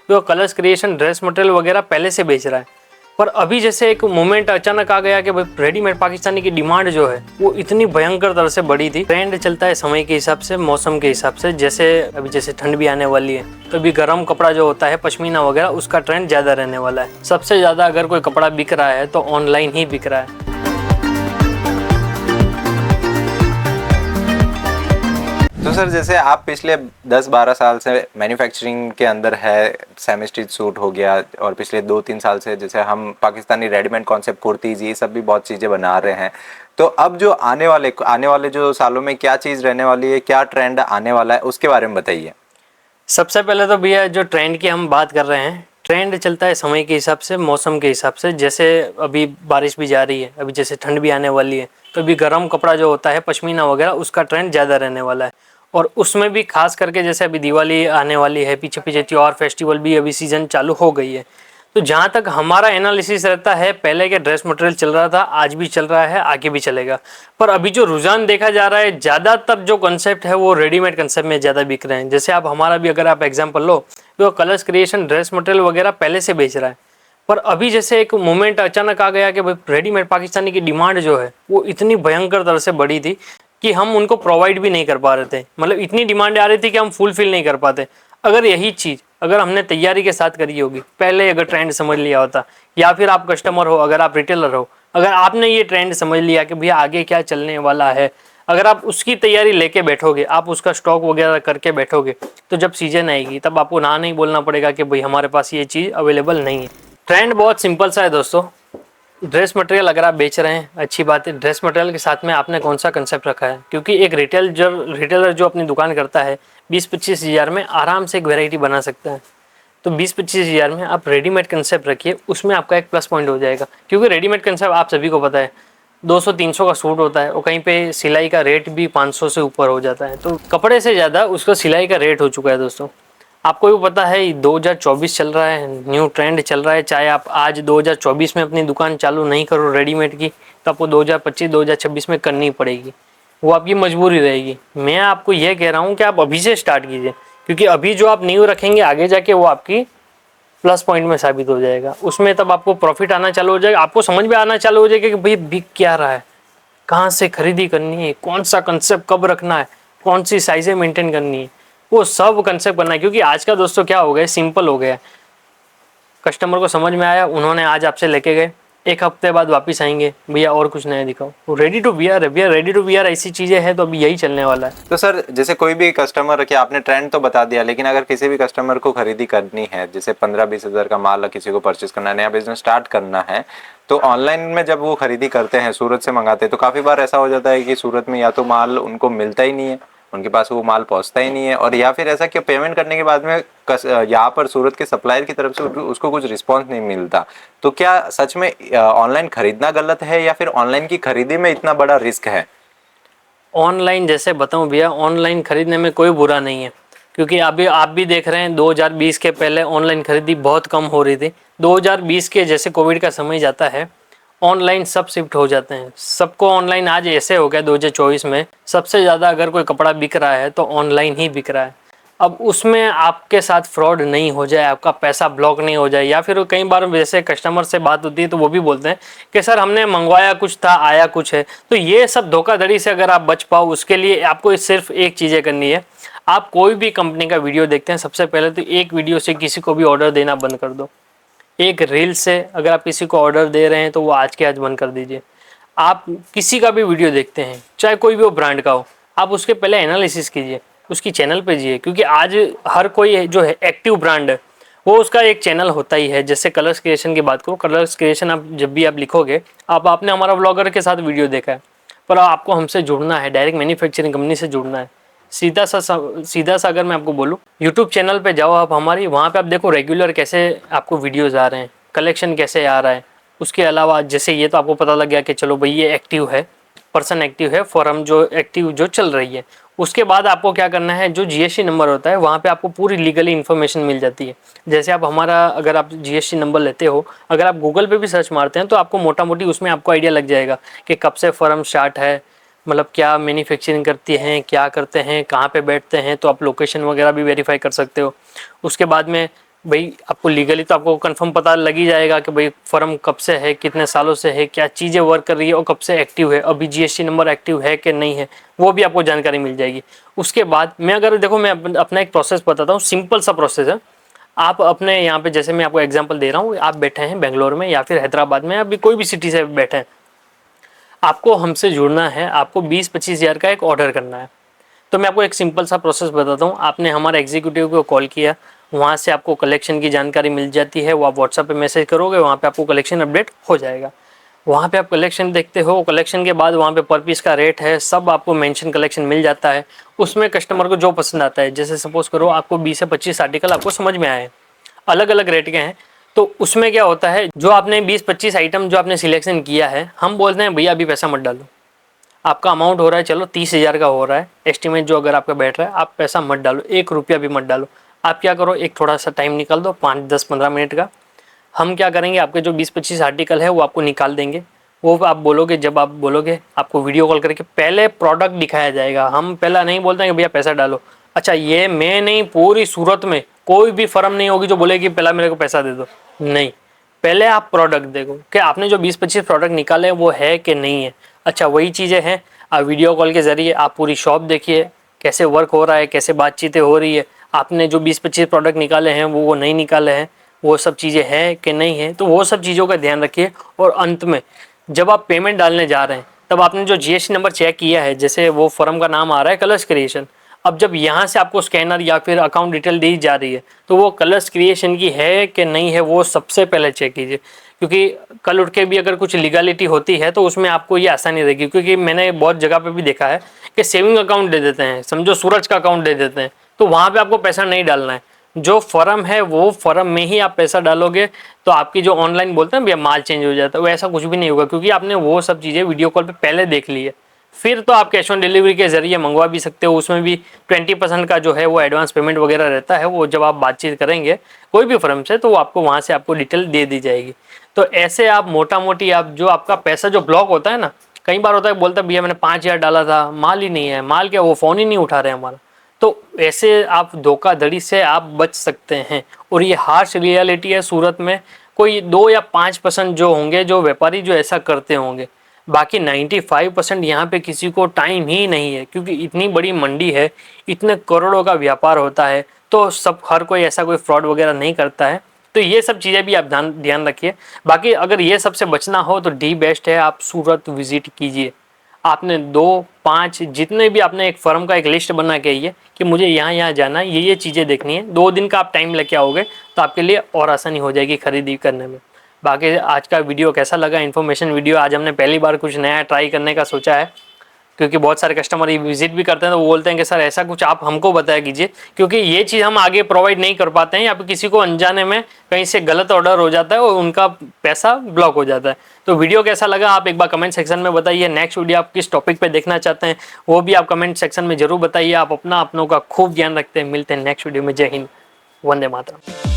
वो colours creation, dress material वगैरह पहले से बेच रहा है। पर अभी जैसे एक मोमेंट अचानक आ गया कि भाई रेडीमेड पाकिस्तानी की डिमांड जो है वो इतनी भयंकर तरह से बढ़ी थी। ट्रेंड चलता है समय के हिसाब से, मौसम के हिसाब से। जैसे अभी जैसे ठंड भी आने वाली है तो अभी गर्म कपड़ा जो होता है पश्मीना वगैरह, उसका ट्रेंड ज्यादा रहने वाला है। सबसे ज्यादा अगर कोई कपड़ा बिक रहा है तो ऑनलाइन ही बिक रहा है। तो सर, जैसे आप पिछले 10-12 साल से मैन्युफैक्चरिंग के अंदर है, सेमी स्टिच सूट हो गया, और पिछले 2-3 साल से जैसे हम पाकिस्तानी रेडीमेड कॉन्सेप्ट कुर्तीज, ये सब भी बहुत चीज़ें बना रहे हैं। तो अब जो आने वाले जो सालों में क्या चीज़ रहने वाली है, क्या ट्रेंड आने वाला है, उसके बारे में बताइए। सबसे पहले तो भैया जो ट्रेंड की हम बात कर रहे हैं, ट्रेंड चलता है समय के हिसाब से, मौसम के हिसाब से। जैसे अभी बारिश भी जा रही है, अभी जैसे ठंड भी आने वाली है तो अभी गर्म कपड़ा जो होता है पश्मीना वगैरह, उसका ट्रेंड ज़्यादा रहने वाला है। और उसमें भी खास करके जैसे अभी दिवाली आने वाली है, पीछे पीछे त्योहार फेस्टिवल भी अभी सीजन चालू हो गई है। तो जहाँ तक हमारा एनालिसिस रहता है, पहले के ड्रेस मटेरियल चल रहा था, आज भी चल रहा है, आगे भी चलेगा। पर अभी जो रुझान देखा जा रहा है, ज़्यादातर जो कंसेप्ट है वो रेडीमेड कंसेप्ट में ज़्यादा बिक रहे हैं। जैसे आप हमारा भी अगर आप एग्जांपल लो तो कलर्स क्रिएशन, ड्रेस मटेरियल वगैरह पहले से बेच रहा है। पर अभी जैसे एक मोमेंट अचानक आ गया कि भाई रेडीमेड पाकिस्तानी की डिमांड जो है वो इतनी भयंकर तरह से बढ़ी थी कि हम उनको प्रोवाइड भी नहीं कर पा रहे थे। मतलब इतनी डिमांड आ रही थी कि हम फुलफिल नहीं कर पाते। अगर यही चीज़ अगर हमने तैयारी के साथ करी होगी, पहले अगर ट्रेंड समझ लिया होता, या फिर आप कस्टमर हो, अगर आप रिटेलर हो, अगर आपने ये ट्रेंड समझ लिया कि भैया आगे क्या चलने वाला है, अगर आप उसकी तैयारी लेके बैठोगे, आप उसका स्टॉक वगैरह करके बैठोगे, तो जब सीजन आएगी तब आपको ना नहीं बोलना पड़ेगा कि भाई हमारे पास ये चीज़ अवेलेबल नहीं है। ट्रेंड बहुत सिंपल सा है दोस्तों। ड्रेस मटेरियल अगर आप बेच रहे हैं, अच्छी बात है। ड्रेस मटेरियल के साथ में आपने कौन सा कंसेप्ट रखा है, क्योंकि एक रिटेलर जो अपनी दुकान करता है 20-25 हज़ार में आराम से एक वैरायटी बना सकता है। तो 20-25 हज़ार में आप रेडीमेड कंसेप्ट रखिए, उसमें आपका एक प्लस पॉइंट हो जाएगा। क्योंकि रेडीमेड कंसेप्ट आप सभी को पता है 200-300 का सूट होता है, और कहीं पे सिलाई का रेट भी 500 से ऊपर हो जाता है। तो कपड़े से ज़्यादा उसका सिलाई का रेट हो चुका है दोस्तों। आपको भी पता है 2024 चल रहा है, न्यू ट्रेंड चल रहा है। चाहे आप आज 2024 में अपनी दुकान चालू नहीं करो रेडीमेड की, तो आपको 2025-2026 में करनी पड़ेगी, वो आपकी मजबूरी रहेगी। मैं आपको यह कह रहा हूँ कि आप अभी से स्टार्ट कीजिए, क्योंकि अभी जो आप न्यू रखेंगे आगे जाके वो आपकी प्लस पॉइंट में साबित हो जाएगा। उसमें तब आपको प्रॉफिट आना चालू हो जाएगा, आपको समझ में आना चालू हो जाएगा कि भाई बिक क्या रहा है, कहाँ से खरीदी करनी है, कौन सा कंसेप्ट कब रखना है, कौन सी साइजें मेंटेन करनी है, वो सब कंसेप्ट करना है। क्योंकि आज का दोस्तों क्या हो गया, सिंपल हो गया। कस्टमर को समझ में आया, उन्होंने आज आपसे लेके गए, एक हफ्ते बाद वापस आएंगे, भैया और कुछ नया दिखाओ। वो रेडी टू वियर है भैया, रेडी टू वियर ऐसी चीज़ें हैं, तो अभी यही चलने वाला है। तो सर, जैसे कोई भी कस्टमर रखे, आपने ट्रेंड तो बता दिया, लेकिन अगर किसी भी कस्टमर को खरीदी करनी है, जैसे 15-20 हज़ार का माल किसी को परचेस करना है, नया बिजनेस स्टार्ट करना है, तो ऑनलाइन में जब वो खरीदी करते हैं, सूरत से मंगाते हैं, तो काफ़ी बार ऐसा हो जाता है कि सूरत में या तो माल उनको मिलता ही नहीं है, उनके पास वो माल पहुंचता ही नहीं है, और या फिर ऐसा कि पेमेंट करने के बाद में यहाँ पर सूरत के सप्लायर की तरफ से उसको कुछ रिस्पांस नहीं मिलता। तो क्या सच में ऑनलाइन खरीदना गलत है, या फिर ऑनलाइन की खरीदी में इतना बड़ा रिस्क है? ऑनलाइन जैसे बताऊं भैया, ऑनलाइन खरीदने में कोई बुरा नहीं है, क्योंकि अभी आप भी देख रहे हैं 2020 के पहले ऑनलाइन खरीदी बहुत कम हो रही थी। 2020 के जैसे कोविड का समय जाता है, ऑनलाइन सब शिफ्ट हो जाते हैं, सबको ऑनलाइन। आज ऐसे हो गया 2024 में सबसे ज़्यादा अगर कोई कपड़ा बिक रहा है तो ऑनलाइन ही बिक रहा है। अब उसमें आपके साथ फ्रॉड नहीं हो जाए, आपका पैसा ब्लॉक नहीं हो जाए, या फिर कई बार जैसे कस्टमर से बात होती है तो वो भी बोलते हैं कि सर हमने मंगवाया कुछ था, आया कुछ है। तो ये सब धोखाधड़ी से अगर आप बच पाओ, उसके लिए आपको सिर्फ एक चीज़ें करनी है। आप कोई भी कंपनी का वीडियो देखते हैं, सबसे पहले तो एक वीडियो से किसी को भी ऑर्डर देना बंद कर दो। एक रील से अगर आप किसी को ऑर्डर दे रहे हैं तो वो आज के आज बंद कर दीजिए। आप किसी का भी वीडियो देखते हैं, चाहे कोई भी वो ब्रांड का हो, आप उसके पहले एनालिसिस कीजिए, उसकी चैनल पे जाइए। क्योंकि आज हर कोई जो है एक्टिव ब्रांड है, वो उसका एक चैनल होता ही है। जैसे कलर्स क्रिएशन की बात करो, कलर्स क्रिएशन आप जब भी आप लिखोगे, आपने हमारा ब्लॉगर के साथ वीडियो देखा है, पर आपको हमसे जुड़ना है, डायरेक्ट मैन्युफैक्चरिंग कंपनी से जुड़ना है। सीधा सा अगर मैं आपको बोलूँ, यूट्यूब चैनल पे जाओ आप हमारी, वहाँ पे आप देखो रेगुलर कैसे आपको वीडियोज़ आ रहे हैं, कलेक्शन कैसे आ रहा है। उसके अलावा जैसे ये तो आपको पता लग गया कि चलो भाई ये एक्टिव है, पर्सन एक्टिव है, फॉरम जो एक्टिव जो चल रही है। उसके बाद आपको क्या करना है, जो जीएसटी नंबर होता है वहाँ पे आपको पूरी लीगली इन्फॉर्मेशन मिल जाती है। जैसे आप हमारा अगर आप जीएसटी नंबर लेते हो, अगर आप गूगल पे भी सर्च मारते हैं तो आपको मोटा मोटी उसमें आपको आइडिया लग जाएगा कि कब से फर्म स्टार्ट है, मतलब क्या मैन्युफैक्चरिंग करती हैं, क्या करते हैं, कहाँ पे बैठते हैं। तो आप लोकेशन वगैरह भी वेरीफाई कर सकते हो। उसके बाद में भाई आपको लीगली तो आपको कंफर्म पता लग ही जाएगा कि भाई फर्म कब से है, कितने सालों से है, क्या चीज़ें वर्क कर रही है और कब से एक्टिव है, अभी जीएसटी नंबर एक्टिव है कि नहीं है, वो भी आपको जानकारी मिल जाएगी। उसके बाद मैं अगर देखो मैं अपना एक प्रोसेस बताता हूँ, सिंपल सा प्रोसेस है। आप अपने यहाँ पे, जैसे मैं आपको एग्जाम्पल दे रहा हूँ, आप बैठे हैं बेंगलोर में या फिर हैदराबाद में, अभी कोई भी सिटी से बैठे हैं, आपको हमसे जुड़ना है, आपको 20-25 हज़ार का एक ऑर्डर करना है। तो मैं आपको एक सिंपल सा प्रोसेस बताता हूँ। आपने हमारे एग्जीक्यूटिव को कॉल किया, वहाँ से आपको कलेक्शन की जानकारी मिल जाती है, वो आप व्हाट्सएप पे मैसेज करोगे, वहाँ पे आपको कलेक्शन अपडेट हो जाएगा। वहाँ पे आप कलेक्शन देखते हो, कलेक्शन के बाद वहाँ पे पर पीस का रेट है, सब आपको मेंशन कलेक्शन मिल जाता है। उसमें कस्टमर को जो पसंद आता है, जैसे सपोज करो आपको 20 से 25 आर्टिकल आपको समझ में आए, अलग अलग रेट के हैं, तो उसमें क्या होता है, जो आपने 20-25 आइटम जो आपने सिलेक्शन किया है, हम बोलते हैं भैया अभी पैसा मत डालो, आपका अमाउंट हो रहा है चलो 30 हज़ार का हो रहा है एस्टिमेट जो अगर आपका बैठ रहा है, आप पैसा मत डालो, 1 रुपया भी मत डालो। आप क्या करो, एक थोड़ा सा टाइम निकाल दो, 5-10-15 मिनट का। हम क्या करेंगे, आपके जो 20-25 आर्टिकल है वो आपको निकाल देंगे। वो आप बोलोगे, जब आप बोलोगे आपको वीडियो कॉल करके पहले प्रोडक्ट दिखाया जाएगा। हम पहला नहीं बोलते हैं कि भैया पैसा डालो। अच्छा, ये मैं नहीं, पूरी सूरत में कोई भी फर्म नहीं होगी जो बोलेगी पहला मेरे को पैसा दे दो, नहीं। पहले आप प्रोडक्ट देखो कि आपने जो 20-25 प्रोडक्ट निकाले वो है कि नहीं है। अच्छा, वही चीज़ें हैं, आप वीडियो कॉल के ज़रिए आप पूरी शॉप देखिए, कैसे वर्क हो रहा है, कैसे बातचीतें हो रही है, आपने जो 20-25 प्रोडक्ट निकाले हैं वो नहीं निकाले हैं, वो सब चीज़ें हैं कि नहीं है, तो वो सब चीज़ों का ध्यान रखिए। और अंत में जब आप पेमेंट डालने जा रहे हैं, तब आपने जो जीएसटी नंबर चेक किया है, जैसे वो फर्म का नाम आ रहा है कलर्स क्रिएशन, अब जब यहाँ से आपको स्कैनर या फिर अकाउंट डिटेल दी जा रही है, तो वो कलर्स क्रिएशन की है कि नहीं है, वो सबसे पहले चेक कीजिए। क्योंकि कल उठ के भी अगर कुछ लीगलिटी होती है तो उसमें आपको ये आसानी रहेगी। क्योंकि मैंने बहुत जगह पे भी देखा है कि सेविंग अकाउंट दे देते हैं, समझो सूरज का अकाउंट दे देते हैं, तो वहाँ पे आपको पैसा नहीं डालना है। जो फर्म है वो फर्म में ही आप पैसा डालोगे, तो आपकी जो ऑनलाइन बोलते हैं भैया माल चेंज हो जाता है, वो ऐसा कुछ भी नहीं होगा। क्योंकि आपने वो सब चीज़ें वीडियो कॉल पे पहले देख ली है। फिर तो आप कैश ऑन डिलीवरी के ज़रिए मंगवा भी सकते हो, उसमें भी 20% का जो है वो एडवांस पेमेंट वगैरह रहता है। वो जब आप बातचीत करेंगे कोई भी फर्म से, तो वो आपको वहाँ से आपको डिटेल दे दी जाएगी। तो ऐसे आप मोटा मोटी आप जो आपका पैसा जो ब्लॉक होता है ना, कई बार होता है बोलता है भैया मैंने 5,000 डाला था, माल ही नहीं है, माल क्या, वो फ़ोन ही नहीं उठा रहे हमारा। तो ऐसे आप धोखाधड़ी से आप बच सकते हैं। और ये हार्श रियलिटी है, सूरत में कोई 2 या 5% जो होंगे जो व्यापारी जो ऐसा करते होंगे, बाकी 95% यहाँ पे किसी को टाइम ही नहीं है। क्योंकि इतनी बड़ी मंडी है, इतने करोड़ों का व्यापार होता है, तो सब हर कोई ऐसा कोई फ्रॉड वगैरह नहीं करता है। तो ये सब चीज़ें भी आप ध्यान रखिए। बाकी अगर ये सबसे बचना हो तो डी बेस्ट है, आप सूरत विजिट कीजिए। आपने 2-5 जितने भी आपने एक फर्म का एक लिस्ट बना के आइए कि मुझे यहाँ जाना है, ये चीज़ें देखनी है। 2 दिन का आप टाइम लेके आओगे तो आपके लिए और आसानी हो जाएगी खरीदी करने में। बाकी आज का वीडियो कैसा लगा, इन्फॉर्मेशन वीडियो, आज हमने पहली बार कुछ नया ट्राई करने का सोचा है। क्योंकि बहुत सारे कस्टमर विजिट भी करते हैं तो वो बोलते हैं कि सर ऐसा कुछ आप हमको बताया कीजिए, क्योंकि ये चीज़ हम आगे प्रोवाइड नहीं कर पाते हैं, या फिर किसी को अनजाने में कहीं से गलत ऑर्डर हो जाता है और उनका पैसा ब्लॉक हो जाता है। तो वीडियो कैसा लगा आप एक बार कमेंट सेक्शन में बताइए। नेक्स्ट वीडियो आप किस टॉपिक पे देखना चाहते हैं वो भी आप कमेंट सेक्शन में जरूर बताइए। आप अपनों का खूब ध्यान रखते हैं। मिलते हैं नेक्स्ट वीडियो में। जय हिंद, वंदे मातरम।